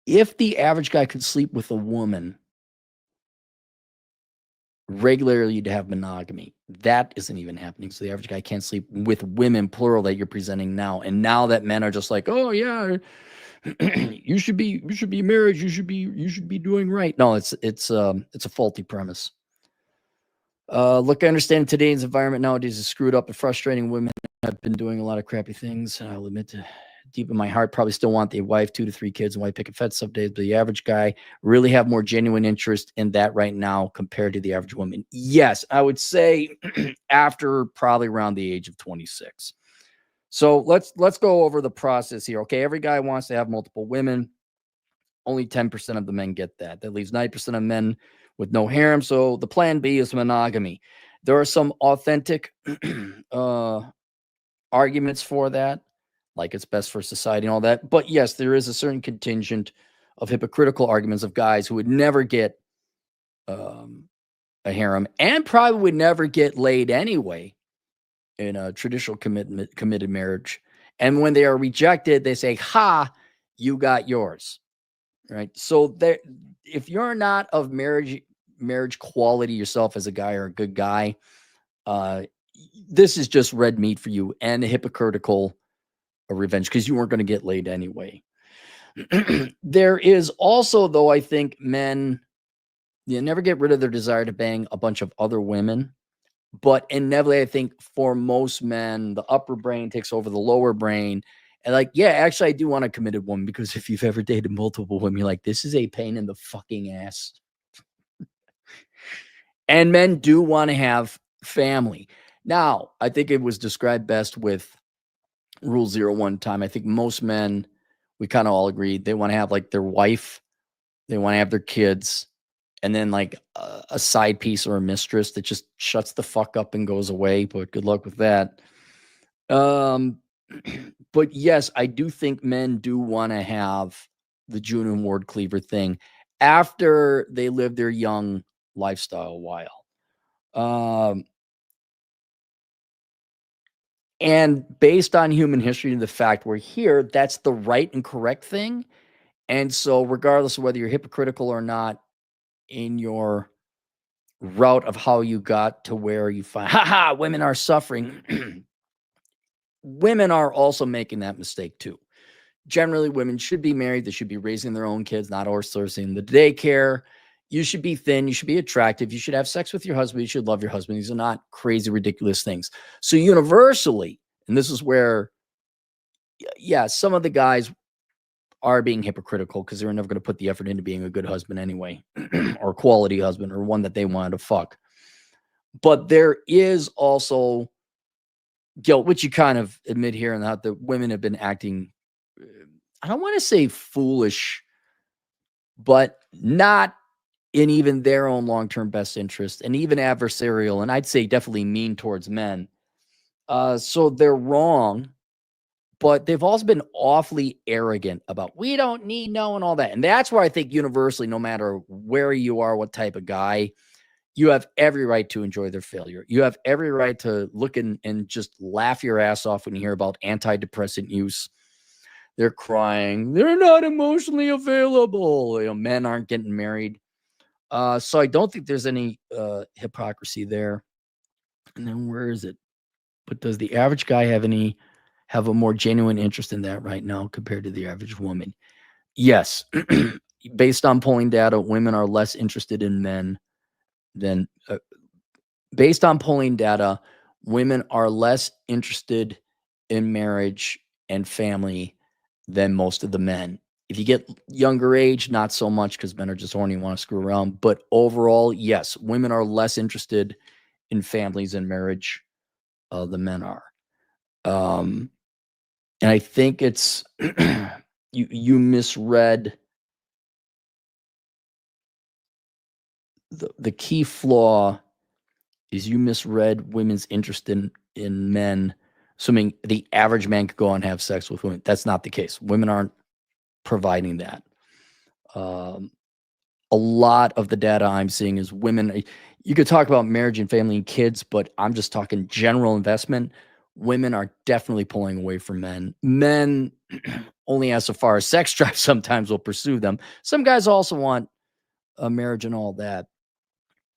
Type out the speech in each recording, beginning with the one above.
If the average guy could sleep with a woman regularly to have monogamy, that isn't even happening. So the average guy can't sleep with women, plural, that you're presenting now. And now that men are just like, oh yeah, you should be married, you should be doing right. No, it's a faulty premise. Look, I understand today's environment nowadays is screwed up and frustrating. Women have been doing a lot of crappy things. I'll admit to deep in my heart, probably still want the wife, 2 to 3 kids, and white picket fence some days. But the average guy really have more genuine interest in that right now compared to the average woman. Yes, I would say after probably around the age of 26. So let's go over the process here. Okay, every guy wants to have multiple women. Only 10% of the men get that. That leaves 90% of men with no harem. So the plan B is monogamy. There are some authentic arguments for that, like it's best for society and all that. But yes, there is a certain contingent of hypocritical arguments of guys who would never get a harem and probably would never get laid anyway in a traditional committed marriage. And when they are rejected, they say, "Ha, you got yours." Right? So there, if you're not of marriage quality yourself as a guy or a good guy, uh, this is just red meat for you and a hypocritical revenge because you weren't going to get laid anyway. There is also, though, I think men never get rid of their desire to bang a bunch of other women. But inevitably, I think for most men, the upper brain takes over the lower brain. And like, yeah, actually, I do want a committed woman because if you've ever dated multiple women, you're like, this is a pain in the fucking ass. And men do want to have family. Now, I think it was described best with Rule 01 time. I think most men, we kind of all agreed they want to have like their wife, they want to have their kids, and then like a side piece or a mistress that just shuts the fuck up and goes away. But good luck with that. But yes, I do think men do want to have the June and Ward Cleaver thing after they live their young lifestyle a while. And based on human history and the fact we're here, that's the right and correct thing. And so, regardless of whether you're hypocritical or not in your route of how you got to where you find, haha, women are suffering. Women are also making that mistake too. Generally, women should be married. They should be raising their own kids, not outsourcing the daycare. You should be thin. You should be attractive. You should have sex with your husband. You should love your husband. These are not crazy, ridiculous things. So universally, and this is where, yeah, some of the guys are being hypocritical because they're never going to put the effort into being a good husband anyway, or a quality husband, or one that they wanted to fuck. But there is also guilt, which you kind of admit here, and that the women have been acting, I don't want to say foolish, but not in even their own long-term best interest, and even adversarial, and I'd say definitely mean towards men. So they're wrong, but they've also been awfully arrogant about we don't need no and all that. And that's where I think universally, no matter where you are, what type of guy, you have every right to enjoy their failure. You have every right to look and just laugh your ass off when you hear about antidepressant use. They're crying. They're not emotionally available. Men aren't getting married. So I don't think there's any hypocrisy there. And then where is it? But does the average guy have a more genuine interest in that right now compared to the average woman? Yes. Based on polling data, women are less interested in men than based on polling data, women are less interested in marriage and family than most of the men. If you get younger age, not so much because men are just horny and want to screw around. But overall, yes, women are less interested in families and marriage than men are. And I think it's you misread the key flaw is you misread women's interest in men, assuming the average man could go and have sex with women. That's not the case. Women aren't providing that. A lot of the data I'm seeing is women. You could talk about marriage and family and kids, but I'm just talking general investment. women are definitely pulling away from men. Men only as so far as sex drive sometimes will pursue them. Some guys also want a marriage and all that.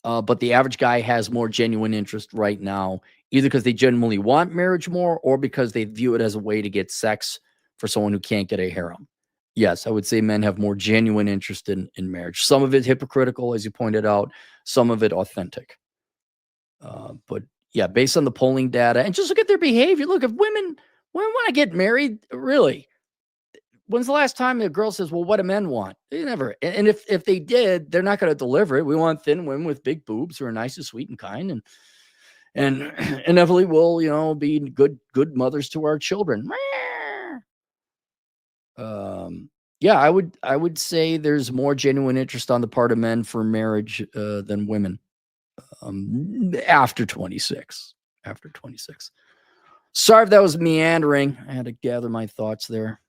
But the average guy has more genuine interest right now, either because they genuinely want marriage more or because they view it as a way to get sex for someone who can't get a harem. Yes, I would say men have more genuine interest in marriage. Some of it hypocritical, as you pointed out, some of it authentic. But yeah, based on the polling data and just look at their behavior. Look, if women want to get married, really, when's the last time a girl says, "Well, what do men want?" They never. And if they did, they're not going to deliver it. We want thin women with big boobs who are nice and sweet and kind, and inevitably will be good mothers to our children. Yeah, I would say there's more genuine interest on the part of men for marriage than women after 26. After 26. Sorry if that was meandering. I had to gather my thoughts there.